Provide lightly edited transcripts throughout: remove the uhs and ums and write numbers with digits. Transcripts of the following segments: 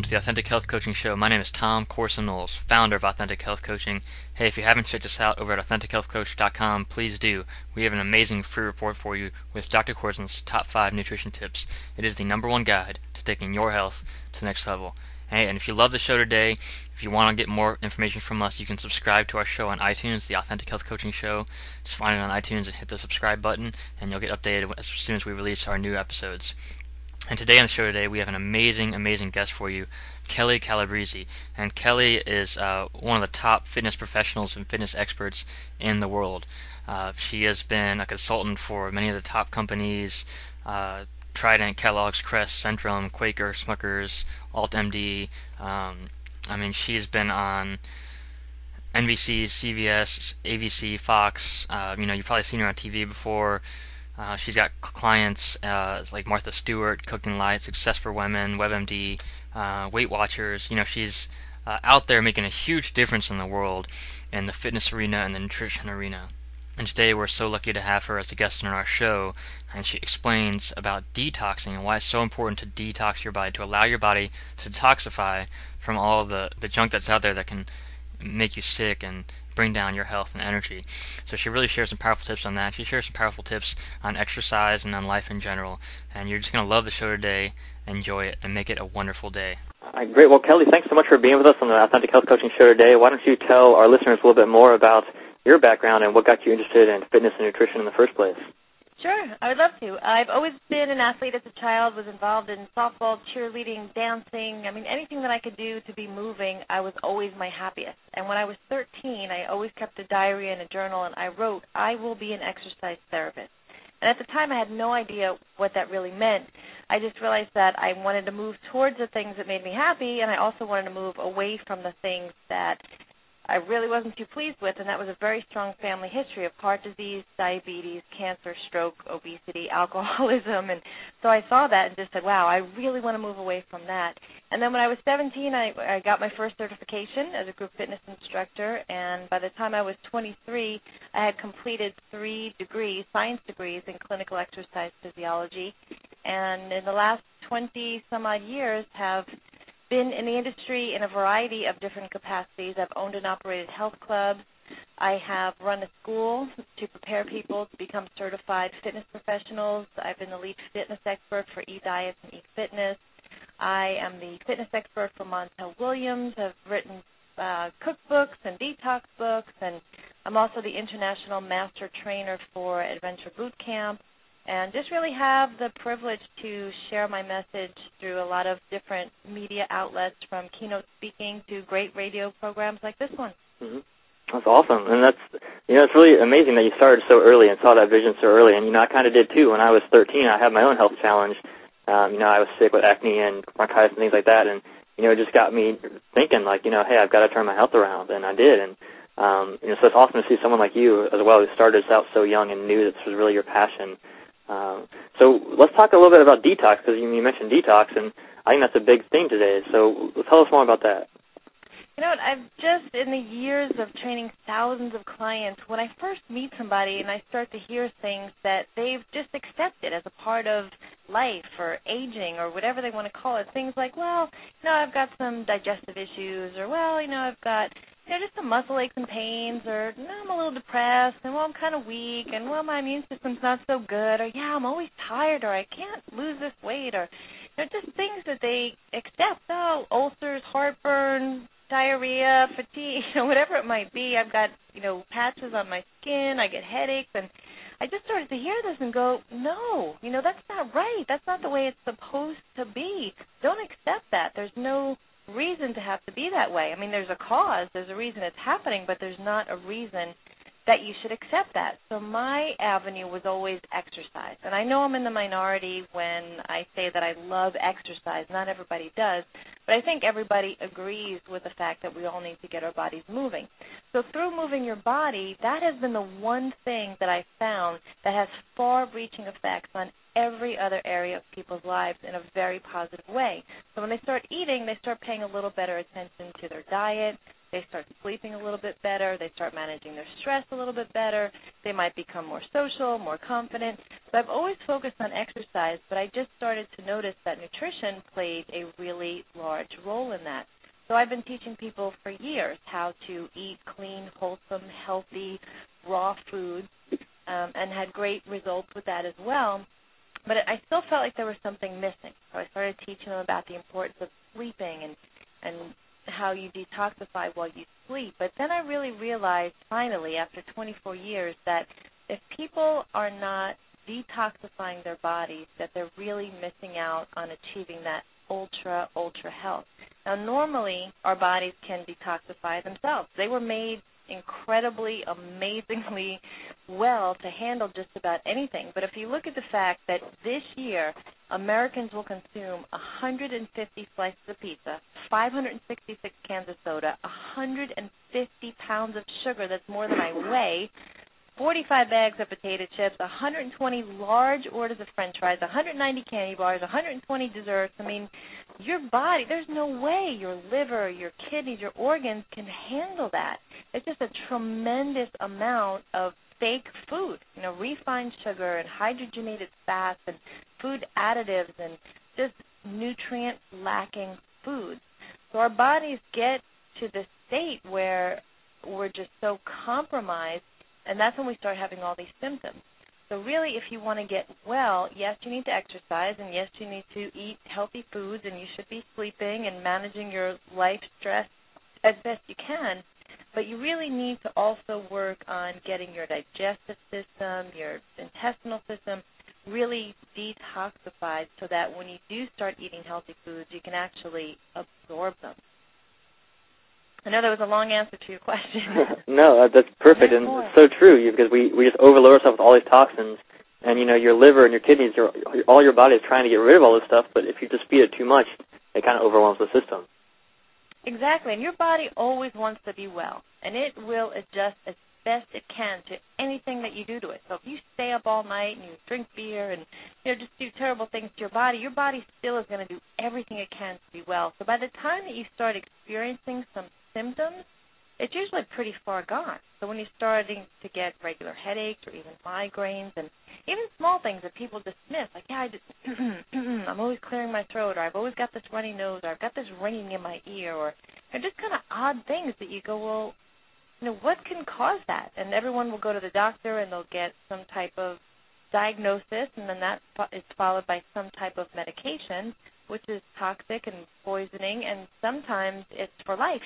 to the Authentic Health Coaching Show. My name is Tom Corson-Knowles, founder of Authentic Health Coaching. Hey, if you haven't checked us out over at AuthenticHealthCoach.com, please do. We have an amazing free report for you with Dr. Corson's top 5 nutrition tips. It is the #1 guide to taking your health to the next level. Hey, and if you love the show today, if you want to get more information from us, you can subscribe to our show on iTunes, the Authentic Health Coaching Show. Just find it on iTunes and hit the subscribe button, and you'll get updated as soon as we release our new episodes. And today on the show we have an amazing guest for you, Kelli Calabrese. And Kelli is one of the top fitness professionals and fitness experts in the world. She has been a consultant for many of the top companies, Trident, Kellogg's, Crest, Centrum, Quaker, Smuckers, AltMD. She's been on NBC, CBS, ABC, Fox. You've probably seen her on TV before. She's got clients like Martha Stewart, Cooking Light, Success for Women, WebMD, Weight Watchers. She's out there making a huge difference in the world in the fitness arena and the nutrition arena. And today we're so lucky to have her as a guest on our show, and she explains about detoxing and why it's so important to detox your body, to allow your body to detoxify from all the junk that's out there that can make you sick and bring down your health and energy. So she really shares some powerful tips on that. She shares some powerful tips on exercise and on life in general. And you're just going to love the show today, enjoy it, and make it a wonderful day. Great. Well, Kelli, thanks so much for being with us on the Authentic Health Coaching Show today. Why don't you tell our listeners a little bit more about your background and what got you interested in fitness and nutrition in the first place? Sure, I would love to. I've always been an athlete as a child, was involved in softball, cheerleading, dancing. Anything that I could do to be moving, I was always my happiest. And when I was 13, I always kept a diary and a journal, and I wrote, "I will be an exercise therapist." And at the time, I had no idea what that really meant. I just realized that I wanted to move towards the things that made me happy, and I also wanted to move away from the things that I really wasn't too pleased with, and that was a very strong family history of heart disease, diabetes, cancer, stroke, obesity, alcoholism. And so I saw that and just said, wow, I really want to move away from that. And then when I was 17, I got my first certification as a group fitness instructor, and by the time I was 23, I had completed 3 degrees, science degrees in clinical exercise physiology, and in the last 20-some-odd years have been in the industry in a variety of different capacities. I've owned and operated health clubs. I have run a school to prepare people to become certified fitness professionals. I've been the lead fitness expert for eDiets and eFitness. I am the fitness expert for Montel Williams. I've written cookbooks and detox books, and I'm also the international master trainer for Adventure Boot Camp, and just really have the privilege to share my message through a lot of different media outlets, from keynote speaking to great radio programs like this one. Mm-hmm. That's awesome, and it's really amazing that you started so early and saw that vision so early. And I kind of did too. When I was 13, I had my own health challenge. I was sick with acne and bronchitis and things like that, and it just got me thinking, hey, I've got to turn my health around, and I did. And so it's awesome to see someone like you as well who started out so young and knew this was really your passion. So let's talk a little bit about detox, because you mentioned detox, and I think that's a big thing today. So tell us more about that. You know what, I've just, in the years of training thousands of clients, when I first meet somebody and I start to hear things that they've just accepted as a part of life or aging or whatever they want to call it, things like, I've got some digestive issues, or, I've got just some muscle aches and pains, or I'm a little depressed, and I'm kind of weak, and my immune system's not so good, or I'm always tired, or I can't lose this weight, or just things that they accept. Ulcers, heartburn, diarrhea, fatigue, whatever it might be. I've got patches on my skin, I get headaches, and I just started to hear this and go, no, that's not right. That's not the way it's supposed to be. Don't accept that. There's no reason to have to be that way. There's a cause, there's a reason it's happening, but there's not a reason that you should accept that. So my avenue was always exercise. And I know I'm in the minority when I say that I love exercise. Not everybody does. But I think everybody agrees with the fact that we all need to get our bodies moving. So through moving your body, that has been the one thing that I found that has far-reaching effects on every other area of people's lives in a very positive way. So when they start eating, they start paying a little better attention to their diet. They start sleeping a little bit better. They start managing their stress a little bit better. They might become more social, more confident. So I've always focused on exercise, but I just started to notice that nutrition played a really large role in that. So I've been teaching people for years how to eat clean, wholesome, healthy, raw food, and had great results with that as well. But I still felt like there was something missing. So I started teaching them about the importance of sleeping and how you detoxify while you sleep. But then I really realized, finally, after 24 years, that if people are not detoxifying their bodies, that they're really missing out on achieving that ultra health. Now, normally, our bodies can detoxify themselves. They were made incredibly, amazingly well to handle just about anything. But if you look at the fact that this year, Americans will consume 150 slices of pizza, 566 cans of soda, 150 pounds of sugar, that's more than I weigh, 45 bags of potato chips, 120 large orders of French fries, 190 candy bars, 120 desserts. I mean, your body, there's no way your liver, your kidneys, your organs can handle that. It's just a tremendous amount of fake food, refined sugar and hydrogenated fats and food additives and just nutrient-lacking foods. So our bodies get to this state where we're just so compromised, and that's when we start having all these symptoms. So really, if you want to get well, yes, you need to exercise, and yes, you need to eat healthy foods, and you should be sleeping and managing your life stress as best you can. But you really need to also work on getting your digestive system, your intestinal system really detoxified so that when you do start eating healthy foods, you can actually absorb them. I know that was a long answer to your question. No, that's perfect, and it's so true, because we just overload ourselves with all these toxins, and, your liver and your kidneys, all your body is trying to get rid of all this stuff, but if you just feed it too much, it kind of overwhelms the system. Exactly, and your body always wants to be well, and it will adjust as best it can to anything that you do to it. So if you stay up all night and you drink beer and just do terrible things to your body still is going to do everything it can to be well. So by the time that you start experiencing some symptoms, it's usually pretty far gone. So when you're starting to get regular headaches or even migraines and even small things that people dismiss, like, I'm always clearing my throat, or I've always got this runny nose, or I've got this ringing in my ear, or just kind of odd things that you go, well, what can cause that? And everyone will go to the doctor and they'll get some type of diagnosis, and then that is followed by some type of medication, which is toxic and poisoning, and sometimes it's for life.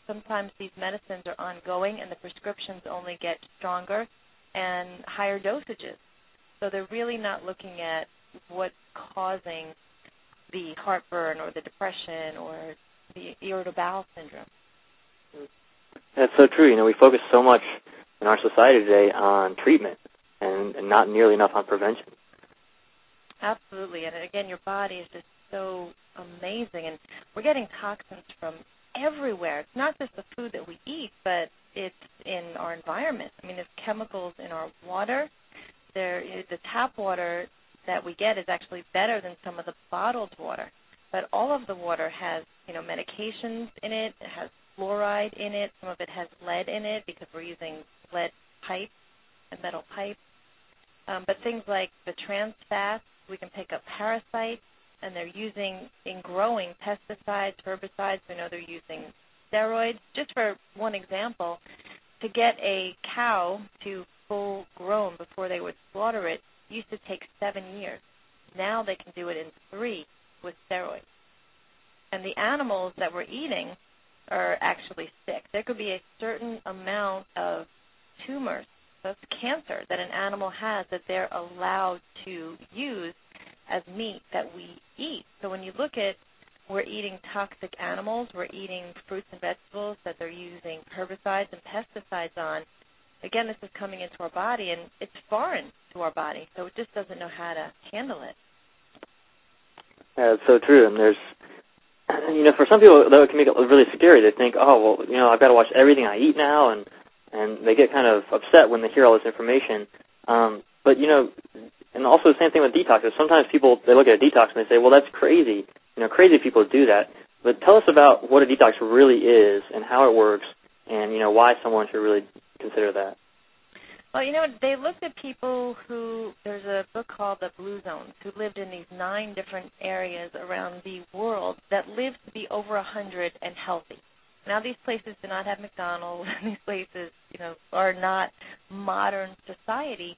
Sometimes these medicines are ongoing and the prescriptions only get stronger and higher dosages. So they're really not looking at what's causing the heartburn or the depression or the irritable bowel syndrome. That's so true. We focus so much in our society today on treatment and not nearly enough on prevention. Absolutely. And again, your body is just so amazing. And we're getting toxins from everywhere. It's not just the food that we eat, but it's in our environment. I mean, there's chemicals in our water. The tap water that we get is actually better than some of the bottled water. But all of the water has, medications in it. It has fluoride in it. Some of it has lead in it because we're using lead pipes and metal pipes. But things like the trans fats, we can pick up parasites, and they're using, in growing, pesticides, herbicides. We know they're using steroids. Just for one example, to get a cow to full grown before they would slaughter it used to take 7 years. Now they can do it in 3 with steroids. And the animals that we're eating are actually sick. There could be a certain amount of tumors, that's cancer, that an animal has that they're allowed to use as meat that we eat. So when you look at, we're eating toxic animals, we're eating fruits and vegetables that they're using herbicides and pesticides on. Again, this is coming into our body, and it's foreign to our body, so it just doesn't know how to handle it. Yeah, it's so true. And there's, for some people, though, it can make it really scary. They think, I've got to watch everything I eat now, and they get kind of upset when they hear all this information. But, and also the same thing with detoxes. Sometimes people, they look at a detox and they say, well, that's crazy. Crazy people do that. But tell us about what a detox really is and how it works and, why someone should really consider that. Well, they looked at people who, there's a book called The Blue Zones, who lived in these 9 different areas around the world that lived to be over 100 and healthy. Now, these places do not have McDonald's, and these places, are not modern society.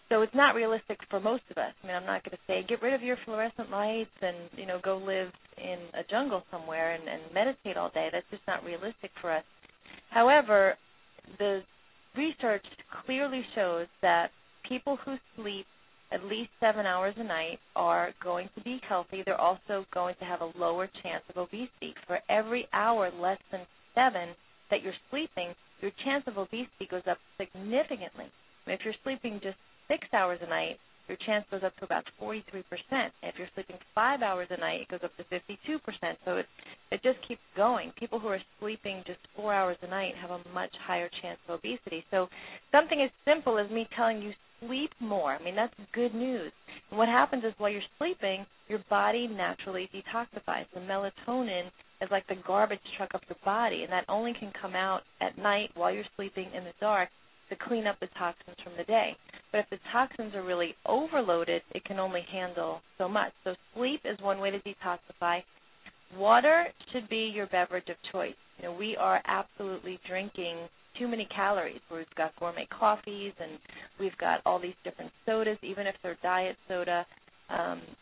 So it's not realistic for most of us. I mean, I'm not going to say, get rid of your fluorescent lights and, go live in a jungle somewhere and meditate all day. That's just not realistic for us. However, the research clearly shows that people who sleep at least 7 hours a night are going to be healthy. They're also going to have a lower chance of obesity. For every hour less than 7 that you're sleeping, your chance of obesity goes up significantly. I mean, if you're sleeping just 6 hours a night, your chance goes up to about 43%. If you're sleeping 5 hours a night, it goes up to 52%. So it just keeps going. People who are sleeping just 4 hours a night have a much higher chance of obesity. So something as simple as me telling you sleep more, I mean, that's good news. And what happens is while you're sleeping, your body naturally detoxifies. The melatonin is like the garbage truck of your body, and that only can come out at night while you're sleeping in the dark to clean up the toxins from the day. But if the toxins are really overloaded, it can only handle so much. So sleep is one way to detoxify. Water should be your beverage of choice. We are absolutely drinking too many calories. We've got gourmet coffees and we've got all these different sodas, even if they're diet soda,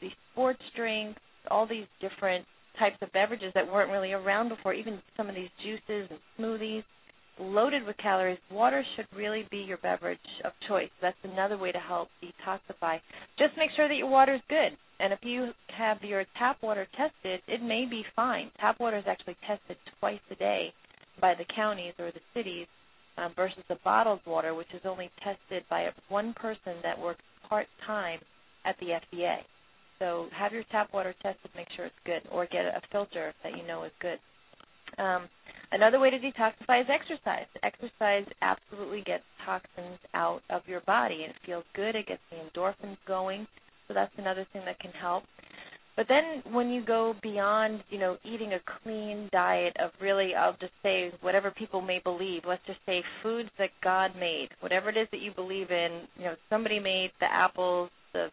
these sports drinks, all these different types of beverages that weren't really around before, even some of these juices and smoothies. Loaded with calories, water should really be your beverage of choice. That's another way to help detoxify. Just make sure that your water is good. And if you have your tap water tested, it may be fine. Tap water is actually tested twice a day by the counties or the cities versus the bottled water, which is only tested by one person that works part-time at the FDA. So have your tap water tested, make sure it's good, or get a filter that you know is good. Another way to detoxify is exercise. Exercise absolutely gets toxins out of your body, and it feels good. It gets the endorphins going, so that's another thing that can help. But then when you go beyond, eating a clean diet of really, I'll just say whatever people may believe, let's just say foods that God made, whatever it is that you believe in, somebody made the apples, the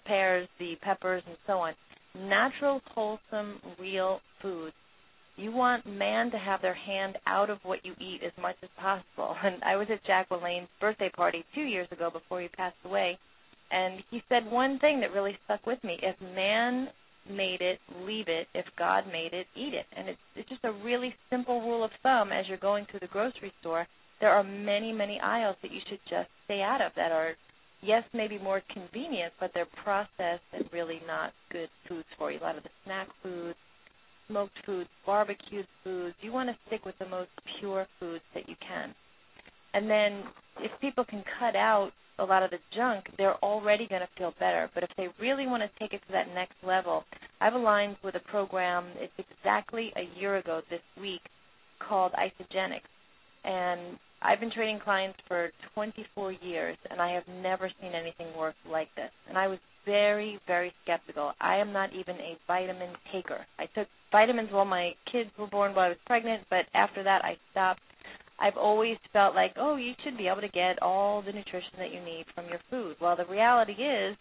pears, the peppers, and so on. Natural, wholesome, real foods. You want man to have their hand out of what you eat as much as possible. And I was at Jack LaLanne's birthday party 2 years ago before he passed away, and he said one thing that really stuck with me. If man made it, leave it. If God made it, eat it. And it's just a really simple rule of thumb as you're going through the grocery store. There are many, many aisles that you should just stay out of that are, yes, maybe more convenient, but they're processed and really not good foods for you. A lot of the snack foods, smoked foods, barbecued foods. You want to stick with the most pure foods that you can. And then if people can cut out a lot of the junk, they're already going to feel better. But if they really want to take it to that next level, I've aligned with a program, it's exactly a year ago this week, called Isogenics. And I've been training clients for 24 years, and I have never seen anything work like this. And I was very, very skeptical. I am not even a vitamin taker. I took vitamins while my kids were born, while I was pregnant, but after that I stopped. I've always felt like, you should be able to get all the nutrition that you need from your food. Well, the reality is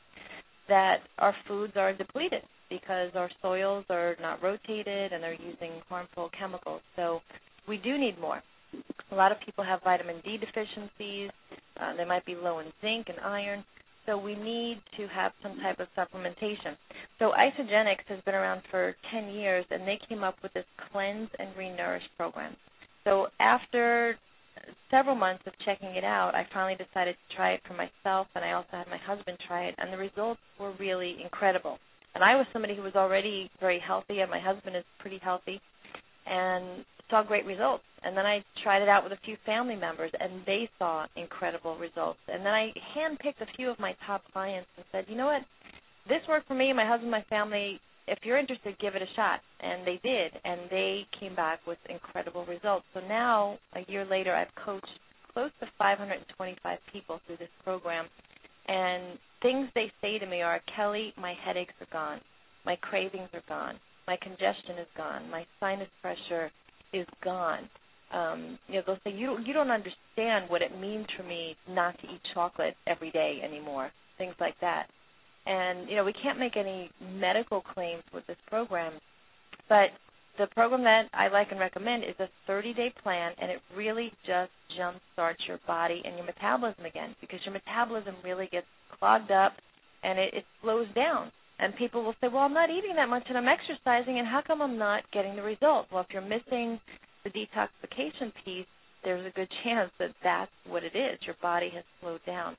that our foods are depleted because our soils are not rotated and they're using harmful chemicals. So we do need more. A lot of people have vitamin D deficiencies. They might be low in zinc and iron. So we need to have some type of supplementation. So Isogenics has been around for 10 years, and they came up with this Cleanse and Renourish program. So after several months of checking it out, I finally decided to try it for myself, and I also had my husband try it, and the results were really incredible. And I was somebody who was already very healthy, and my husband is pretty healthy, and saw great results. And then I tried it out with a few family members, and they saw incredible results. And then I handpicked a few of my top clients and said, you know what, this worked for me, my husband, my family. If you're interested, give it a shot. And they did, and they came back with incredible results. So now, a year later, I've coached close to 525 people through this program. And things they say to me are, Kelly, my headaches are gone. My cravings are gone. My congestion is gone. My sinus pressure is gone. they'll say, you don't understand what it means for me not to eat chocolate every day anymore, things like that. And, we can't make any medical claims with this program, but the program that I like and recommend is a 30-day plan, and it really just jump-starts your body and your metabolism again, because your metabolism really gets clogged up and it slows down. And people will say, well, I'm not eating that much and I'm exercising, and how come I'm not getting the results? Well, if you're missing the detoxification piece, there's a good chance that that's what it is. Your body has slowed down.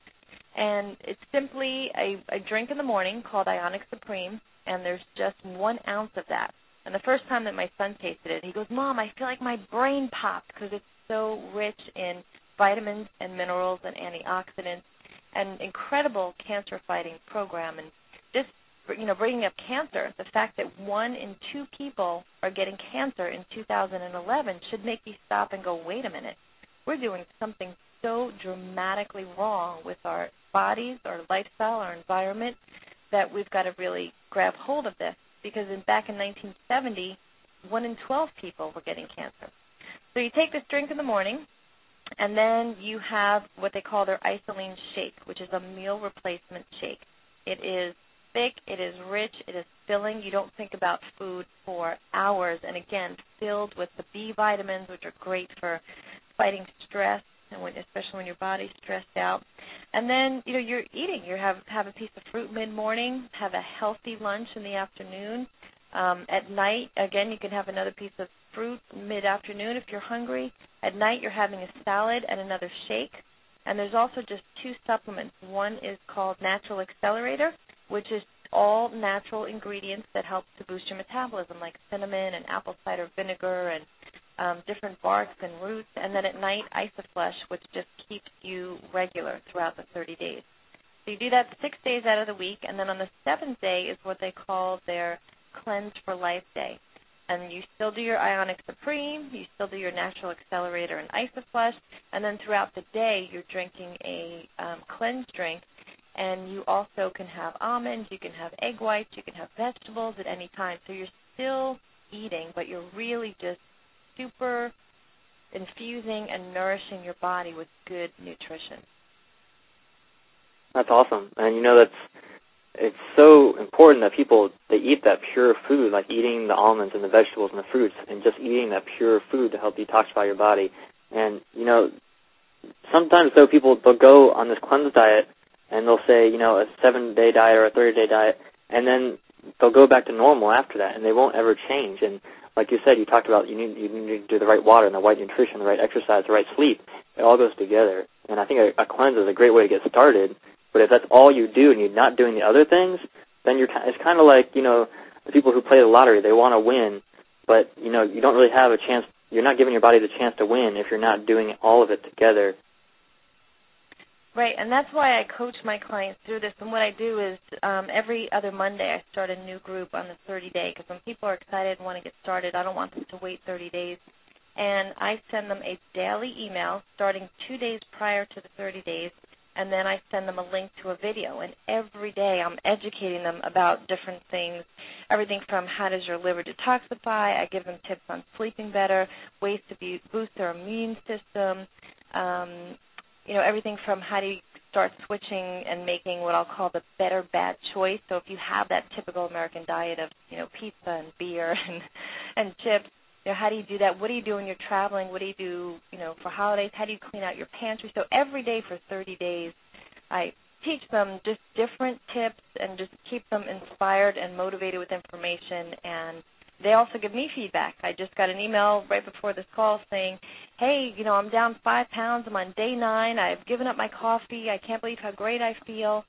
And it's simply a drink in the morning called Ionic Supreme, and there's just 1 ounce of that. And the first time that my son tasted it, he goes, Mom, I feel like my brain popped because it's so rich in vitamins and minerals and antioxidants, and incredible cancer-fighting program. And just, bringing up cancer, the fact that 1 in 2 people are getting cancer in 2011 should make you stop and go, wait a minute. We're doing something so dramatically wrong with our bodies, our lifestyle, our environment, that we've got to really grab hold of this. Because back in 1970, 1 in 12 people were getting cancer. So you take this drink in the morning, and then you have what they call their isoline shake, which is a meal replacement shake. It is thick, it is rich, it is filling. You don't think about food for hours, and again, filled with the B vitamins, which are great for fighting stress, and especially when your body's stressed out. And then, you're eating. You have a piece of fruit mid-morning, have a healthy lunch in the afternoon. At night, again, you can have another piece of fruit mid-afternoon if you're hungry. At night, you're having a salad and another shake. And there's also just 2 supplements. One is called Natural Accelerator, which is all natural ingredients that help to boost your metabolism, like cinnamon and apple cider vinegar and different barks and roots. And then at night, Isoflush, which just keeps you regular throughout the 30 days. So you do that 6 days out of the week, and then on the 7th day is what they call their Cleanse for Life Day. And you still do your Ionic Supreme, you still do your Natural Accelerator and Isoflush, and then throughout the day you're drinking a cleanse drink. And you also can have almonds, you can have egg whites, you can have vegetables at any time. So you're still eating, but you're really just super infusing and nourishing your body with good nutrition. That's awesome. And it's so important that people, they eat that pure food, like eating the almonds and the vegetables and the fruits, and just eating that pure food to help detoxify your body. And, sometimes though they'll go on this cleanse diet, and they'll say, a 7-day diet or a 30-day diet, and then they'll go back to normal after that, and they won't ever change. And like you said, you talked about you need to do the right water and the right nutrition, the right exercise, the right sleep. It all goes together. And I think a cleanse is a great way to get started. But if that's all you do and you're not doing the other things, then it's kind of like, the people who play the lottery. They want to win, but, you don't really have a chance. You're not giving your body the chance to win if you're not doing all of it together. Right, and that's why I coach my clients through this. And what I do is every other Monday I start a new group on the 30-day, because when people are excited and want to get started, I don't want them to wait 30 days. And I send them a daily email starting 2 days prior to the 30 days, and then I send them a link to a video. And every day I'm educating them about different things, everything from how does your liver detoxify. I give them tips on sleeping better, ways to boost their immune system, everything from how do you start switching and making what I'll call the better bad choice. So if you have that typical American diet of, pizza and beer and chips, how do you do that? What do you do when you're traveling? What do you do, for holidays? How do you clean out your pantry? So every day for 30 days, I teach them just different tips and just keep them inspired and motivated with information. And they also give me feedback. I just got an email right before this call saying, hey, I'm down 5 pounds. I'm on day 9. I've given up my coffee. I can't believe how great I feel.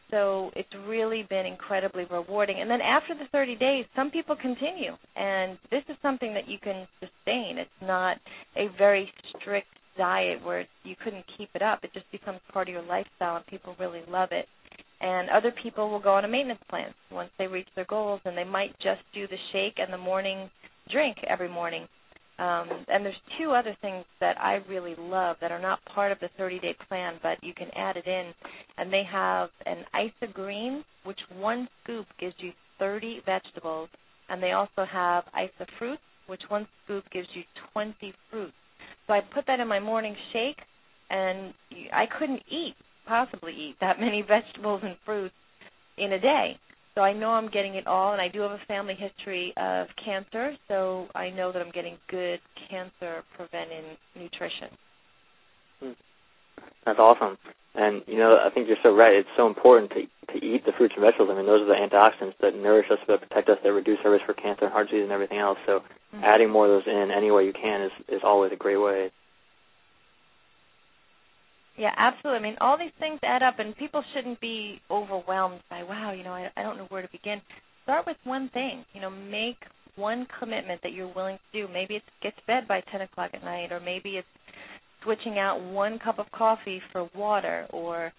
So it's really been incredibly rewarding. And then after the 30 days, some people continue. And this is something that you can sustain. It's not a very strict diet where you couldn't keep it up. It just becomes part of your lifestyle, and people really love it. And other people will go on a maintenance plan once they reach their goals, and they might just do the shake and the morning drink every morning. And there's 2 other things that I really love that are not part of the 30-day plan, but you can add it in. And they have an Isogreen, which 1 scoop gives you 30 vegetables. And they also have Isofruits, which 1 scoop gives you 20 fruits. So I put that in my morning shake, and I couldn't possibly eat that many vegetables and fruits in a day. So I know I'm getting it all, and I do have a family history of cancer, so I know that I'm getting good cancer-preventing nutrition. That's awesome. And, I think you're so right. It's so important to eat the fruits and vegetables. I mean, those are the antioxidants that nourish us, that protect us, that reduce our risk for cancer and heart disease and everything else. So adding more of those in any way you can is always a great way. Yeah, absolutely. I mean, all these things add up, and people shouldn't be overwhelmed by, wow, I don't know where to begin. Start with one thing. Make one commitment that you're willing to do. Maybe it's get to bed by 10 o'clock at night, or maybe it's switching out 1 cup of coffee for water, or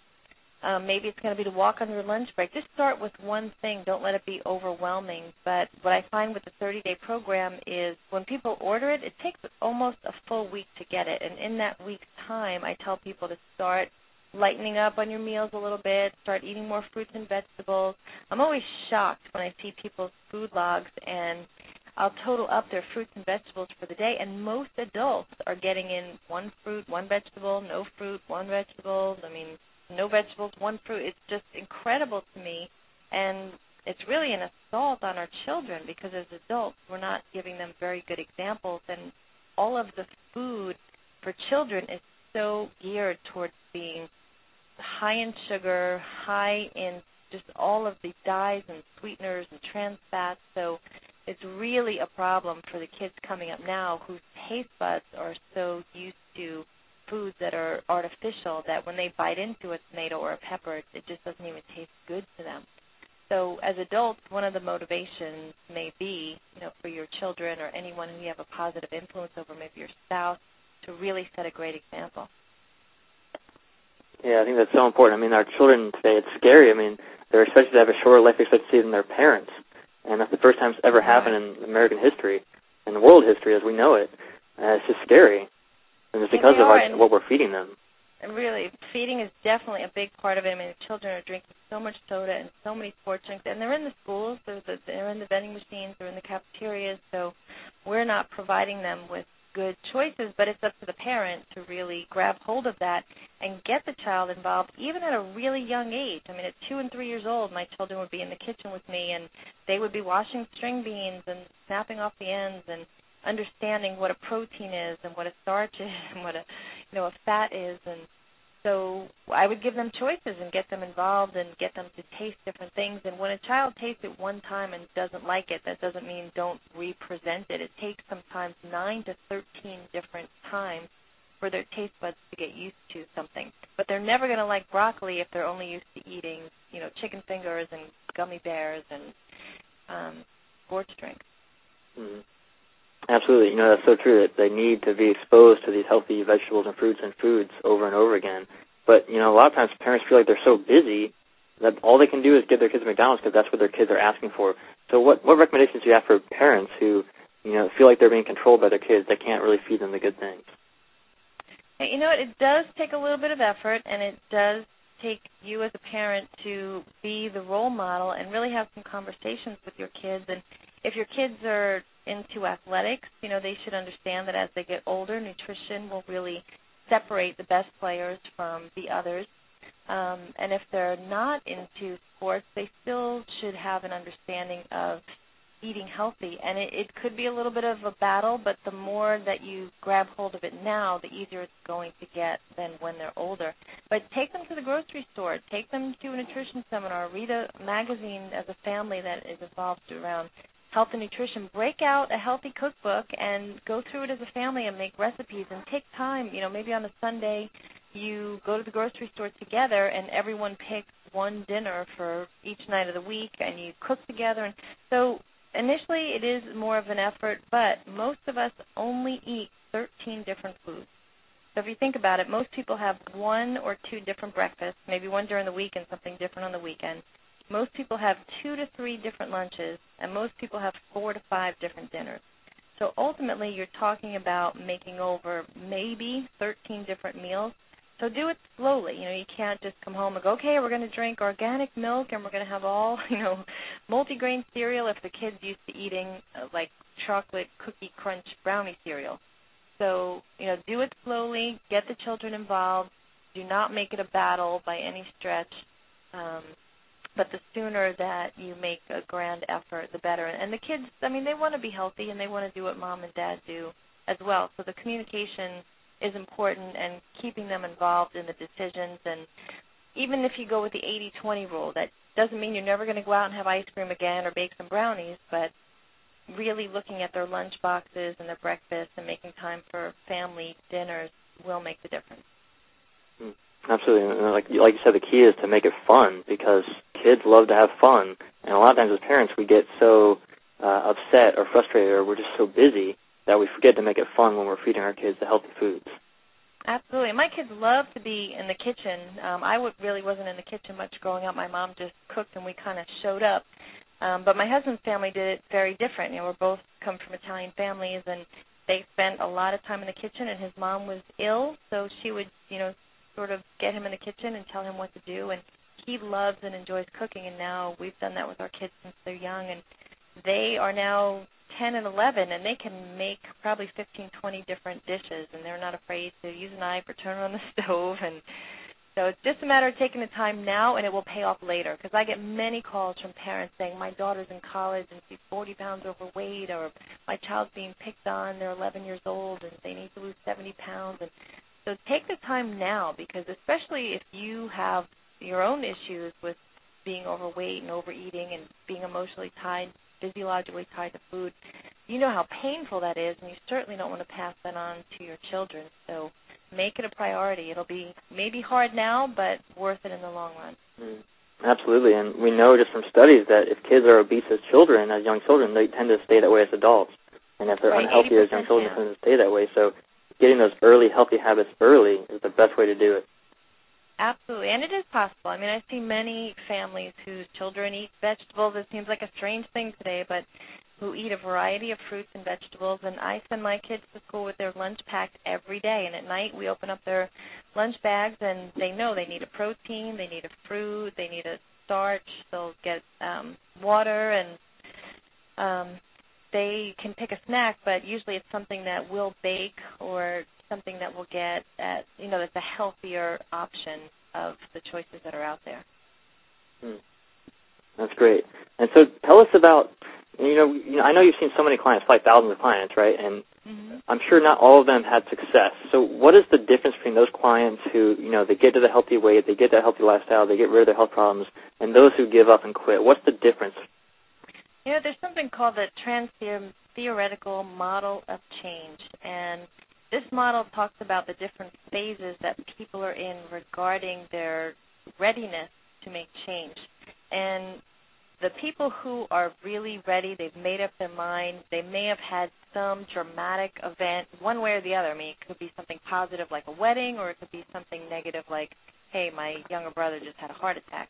maybe it's going to be to walk on your lunch break. Just start with one thing. Don't let it be overwhelming. But what I find with the 30-day program is when people order it, it takes almost a full week to get it. And in that week's time, I tell people to start lightening up on your meals a little bit, start eating more fruits and vegetables. I'm always shocked when I see people's food logs, and I'll total up their fruits and vegetables for the day, and most adults are getting in 1 fruit, 1 vegetable, no fruit, 1 vegetable. I mean, no vegetables, 1 fruit. It's just incredible to me, and it's really an assault on our children because as adults we're not giving them very good examples, and all of the food for children is so geared towards being high in sugar, high in just all of the dyes and sweeteners and trans fats. So it's really a problem for the kids coming up now whose taste buds are so used to foods that are artificial that when they bite into a tomato or a pepper, it just doesn't even taste good to them. So as adults, one of the motivations may be, for your children or anyone who you have a positive influence over, maybe your spouse, to really set a great example. Yeah, I think that's so important. I mean, our children today, it's scary. I mean, they're expected to have a shorter life expectancy than their parents. And that's the first time it's ever happened in American history and world history as we know it. It's just scary. And it's because of what we're feeding them. And really, feeding is definitely a big part of it. I mean, the children are drinking so much soda and so many sports drinks. And they're in the schools. They're in the vending machines. They're in the cafeterias. So we're not providing them with good choices, but it's up to the parent to really grab hold of that and get the child involved, even at a really young age. I mean, at 2 and 3 years old, my children would be in the kitchen with me, and they would be washing string beans and snapping off the ends and understanding what a protein is and what a starch is and what a fat is. And so I would give them choices and get them involved and get them to taste different things. And when a child tastes it one time and doesn't like it, that doesn't mean don't represent it. It takes sometimes 9 to 13 different times for their taste buds to get used to something. But they're never going to like broccoli if they're only used to eating, chicken fingers and gummy bears and sports drinks. Mm-hmm. Absolutely. That's so true that they need to be exposed to these healthy vegetables and fruits and foods over and over again. But, a lot of times parents feel like they're so busy that all they can do is get their kids McDonald's because that's what their kids are asking for. So what recommendations do you have for parents who, feel like they're being controlled by their kids that can't really feed them the good things? You know what? It does take a little bit of effort, and it does take you as a parent to be the role model and really have some conversations with your kids. And if your kids are into athletics, they should understand that as they get older, nutrition will really separate the best players from the others. And if they're not into sports, they still should have an understanding of eating healthy. And it could be a little bit of a battle, but the more that you grab hold of it now, the easier it's going to get than when they're older. But take them to the grocery store. Take them to a nutrition seminar. Read a magazine as a family that is involved around health and nutrition. Break out a healthy cookbook and go through it as a family and make recipes and take time. Maybe on a Sunday you go to the grocery store together and everyone picks one dinner for each night of the week and you cook together. And so initially it is more of an effort, but most of us only eat 13 different foods. So if you think about it, most people have 1 or 2 different breakfasts, maybe one during the week and something different on the weekend. Most people have 2 to 3 different lunches, and most people have 4 to 5 different dinners. So ultimately, you're talking about making over maybe 13 different meals. So do it slowly. You can't just come home and go, okay, we're going to drink organic milk and we're going to have all, multigrain cereal if the kid's used to eating like chocolate cookie crunch brownie cereal. So, do it slowly, get the children involved. Do not make it a battle by any stretch. But the sooner that you make a grand effort, the better. And the kids, they want to be healthy, and they want to do what mom and dad do as well. So the communication is important, and keeping them involved in the decisions. And even if you go with the 80-20 rule, that doesn't mean you're never going to go out and have ice cream again or bake some brownies, but really looking at their lunch boxes and their breakfast and making time for family dinners will make the difference. Absolutely. And like you said, the key is to make it fun, because kids love to have fun. And a lot of times as parents, we get so upset or frustrated, or we're just so busy that we forget to make it fun when we're feeding our kids the healthy foods. Absolutely. My kids love to be in the kitchen. I really wasn't in the kitchen much growing up. My mom just cooked, and we kind of showed up. But my husband's family did it very different. We're both come from Italian families, and they spent a lot of time in the kitchen, and his mom was ill, so she would, sort of get him in the kitchen and tell him what to do. And he loves and enjoys cooking, and now we've done that with our kids since they're young. And they are now 10 and 11, and they can make probably 15, 20 different dishes, and they're not afraid to use a knife or turn on the stove. And so it's just a matter of taking the time now, and it will pay off later, because I get many calls from parents saying, my daughter's in college and she's 40 pounds overweight, or my child's being picked on, they're 11 years old, and they need to lose 70 pounds. And so take the time now, because especially if you have your own issues with being overweight and overeating and being emotionally tied, physiologically tied to food, you know how painful that is, and you certainly don't want to pass that on to your children. So make it a priority. It'll be maybe hard now, but worth it in the long run. Absolutely, and we know just from studies that if kids are obese as children, as young children, they tend to stay that way as adults. And if they're unhealthy as young children, they tend to stay that way. So getting those early healthy habits early is the best way to do it. Absolutely, and it is possible. I see many families whose children eat vegetables. It seems like a strange thing today, but who eat a variety of fruits and vegetables. And I send my kids to school with their lunch packed every day. And at night, we open up their lunch bags, and they know they need a protein, they need a fruit, they need a starch. They'll get water, and they can pick a snack, but usually it's something that we'll bake or something that we'll get at, that's a healthier option of the choices that are out there. That's great. And so tell us about, I know you've seen so many clients, like thousands of clients, right? And I'm sure not all of them had success. So what is the difference between those clients who, they get to the healthy weight, they get that healthy lifestyle, they get rid of their health problems, and those who give up and quit? What's the difference? There's something called the trans-theoretical model of change, and this model talks about the different phases that people are in regarding their readiness to make change. And the people who are really ready, they've made up their mind, they may have had some dramatic event, one way or the other. It could be something positive like a wedding, or it could be something negative like, hey, my younger brother just had a heart attack.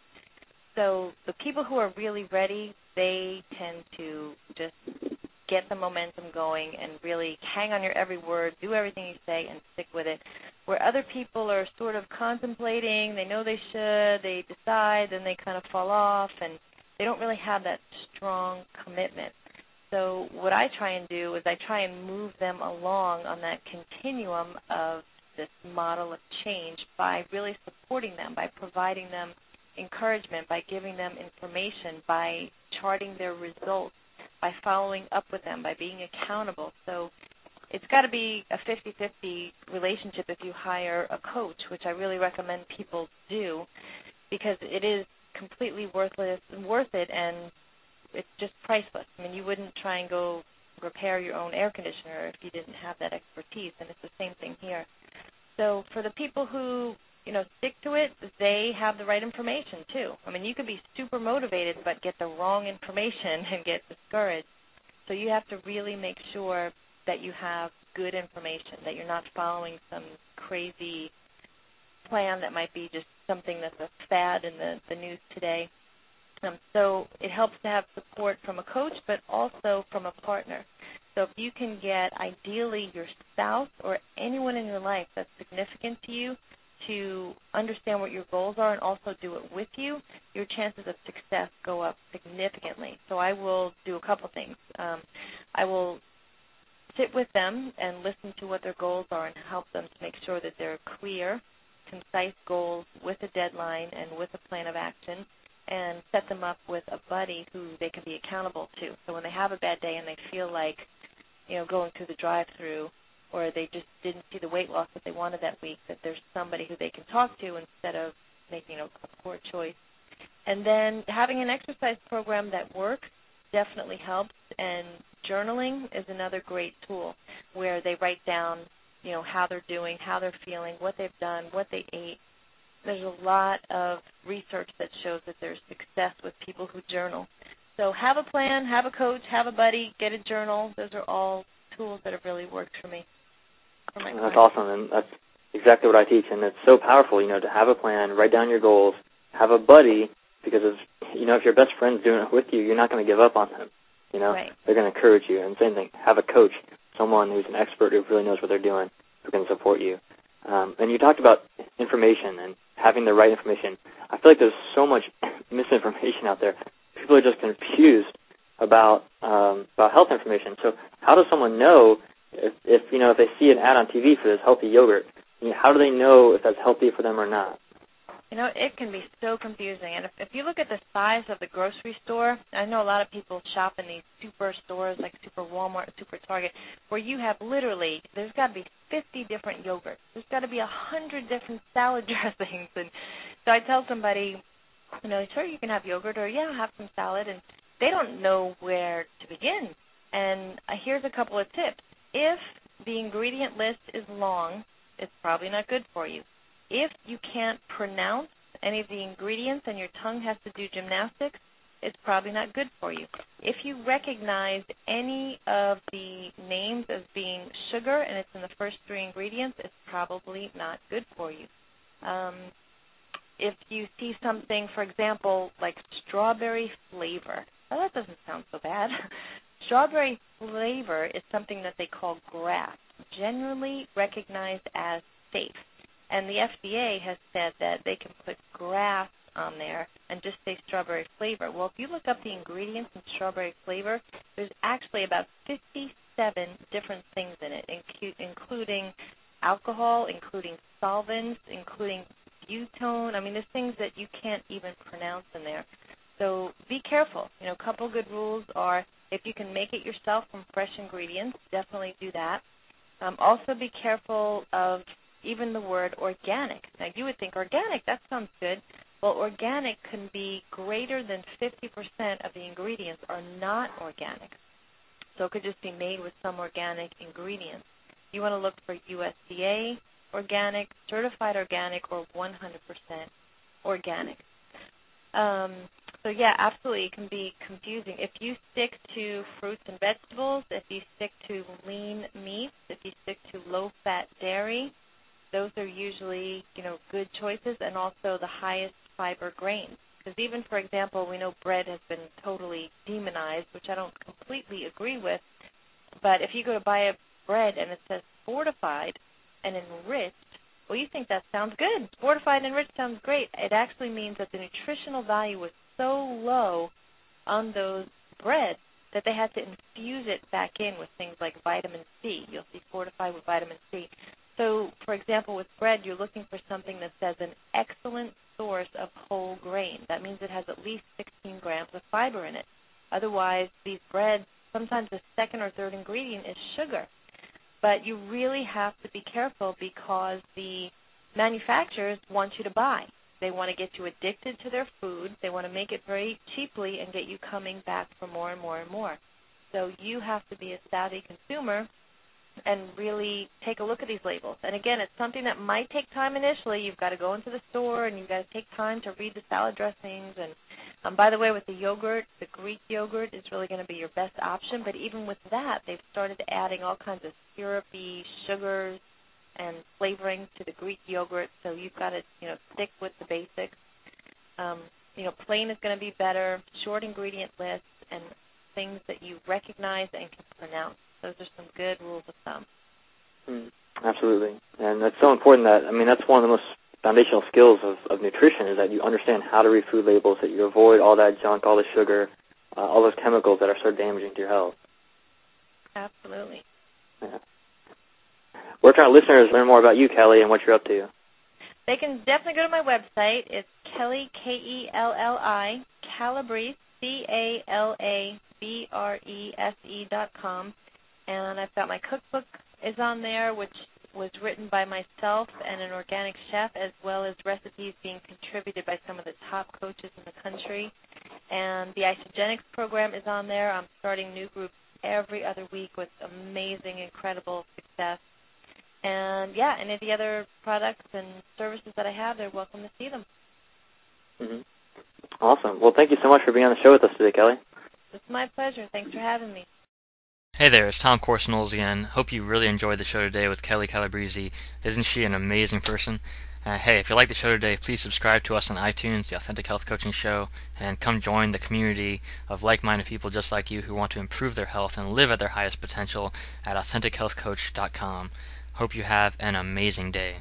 So the people who are really ready, they tend to just get the momentum going and really hang on your every word, do everything you say, and stick with it. Where other people are sort of contemplating, they know they should, they decide, then they kind of fall off, and they don't really have that strong commitment. So what I try and do is I try and move them along on that continuum of this model of change by really supporting them, by providing them encouragement, by giving them information, by charting their results, by following up with them, by being accountable. So it's got to be a 50-50 relationship if you hire a coach, which I really recommend people do, because it is completely worth it, and it's just priceless. You wouldn't try and go repair your own air conditioner if you didn't have that expertise, and it's the same thing here. So for the people who stick to it, they have the right information, too. You could be super motivated but get the wrong information and get discouraged. So you have to really make sure that you have good information, that you're not following some crazy plan that might be just something that's a fad in the news today. So it helps to have support from a coach, but also from a partner. So if you can get, ideally, your spouse or anyone in your life that's significant to you to understand what your goals are and also do it with you, your chances of success go up significantly. So I will do a couple things. I will sit with them and listen to what their goals are and help them to make sure that they're clear, concise goals with a deadline and with a plan of action, and set them up with a buddy who they can be accountable to. So when they have a bad day and they feel like, going through the drive-through, or they just didn't see the weight loss that they wanted that week, that there's somebody who they can talk to instead of making a poor choice. And then having an exercise program that works definitely helps, and journaling is another great tool where they write down, how they're doing, how they're feeling, what they've done, what they ate. There's a lot of research that shows that there's success with people who journal. So have a plan, have a coach, have a buddy, get a journal. Those are all tools that have really worked for me. That's awesome, and that's exactly what I teach, and it's so powerful, to have a plan, write down your goals, have a buddy, because if your best friend's doing it with you, you're not going to give up on them. Right. They're going to encourage you, and same thing, have a coach, someone who's an expert who really knows what they're doing, who can support you. And you talked about information and having the right information. I feel like there's so much misinformation out there. People are just confused about health information. So how does someone know if they see an ad on TV for this healthy yogurt? How do they know if that's healthy for them or not? It can be so confusing. And if you look at the size of the grocery store, I know a lot of people shop in these super stores like Super Walmart, Super Target, where you have literally, there's got to be 50 different yogurts. There's got to be 100 different salad dressings. And so I tell somebody, sure, you can have yogurt, or, have some salad, and they don't know where to begin. And here's a couple of tips. If the ingredient list is long, it's probably not good for you. If you can't pronounce any of the ingredients and your tongue has to do gymnastics, it's probably not good for you. If you recognize any of the names as being sugar and it's in the first three ingredients, it's probably not good for you. If you see something, for example, like strawberry flavor, that doesn't sound so bad. Strawberry flavor is something that they call GRAS, generally recognized as safe. And the FDA has said that they can put GRAS on there and just say strawberry flavor. Well, if you look up the ingredients in strawberry flavor, there's actually about 57 different things in it, including alcohol, including solvents, including butone. I mean, there's things that you can't even pronounce in there. So be careful. A couple good rules are, if you can make it yourself from fresh ingredients, definitely do that. Also be careful of even the word organic. Now, you would think organic, that sounds good. Well, organic can be greater than 50% of the ingredients are not organic. So it could just be made with some organic ingredients. You want to look for USDA organic, certified organic, or 100% organic. Absolutely, it can be confusing. If you stick to fruits and vegetables, if you stick to lean meats, if you stick to low-fat dairy, those are usually, good choices, and also the highest fiber grains. Because even, for example, we know bread has been totally demonized, which I don't completely agree with. But if you go to buy a bread and it says fortified and enriched, well, you think that sounds good. Fortified and enriched sounds great. It actually means that the nutritional value was so low on those breads that they had to infuse it back in with things like vitamin C. You'll see fortified with vitamin C. So, for example, with bread, you're looking for something that says an excellent source of whole grain. That means it has at least 16 grams of fiber in it. Otherwise, these breads, sometimes the second or third ingredient is sugar. But you really have to be careful because the manufacturers want you to buy. They want to get you addicted to their food. They want to make it very cheaply and get you coming back for more and more and more. So you have to be a savvy consumer and really take a look at these labels. And again, it's something that might take time initially. You've got to go into the store and you've got to take time to read the salad dressings. And by the way, with the yogurt, the Greek yogurt is really going to be your best option. But even with that, they've started adding all kinds of syrupy sugars and flavoring to the Greek yogurt. So you've got to, stick with the basics. Plain is going to be better, short ingredient lists, and things that you recognize and can pronounce. Those are some good rules of thumb. Absolutely. And that's so important that's one of the most foundational skills of nutrition is that you understand how to read food labels, that you avoid all that junk, all the sugar, all those chemicals that are so damaging to your health. Absolutely. Yeah. Where can our listeners learn more about you, Kelli, and what you're up to? They can definitely go to my website. It's Kelli, Kelli, Calabrese, CALABRESE.com. And I've got my cookbook is on there, which was written by myself and an organic chef, as well as recipes being contributed by some of the top coaches in the country. And the Isogenics program is on there. I'm starting new groups every other week with amazing, incredible success. And, yeah, any of the other products and services that I have, they're welcome to see them. Mm-hmm. Awesome. Well, thank you so much for being on the show with us today, Kelli. It's my pleasure. Thanks for having me. Hey there, it's Tom Corson-Knowles again. Hope you really enjoyed the show today with Kelli Calabrese. Isn't she an amazing person? Hey, if you like the show today, please subscribe to us on iTunes, The Authentic Health Coaching Show, and come join the community of like-minded people just like you who want to improve their health and live at their highest potential at AuthenticHealthCoach.com. Hope you have an amazing day.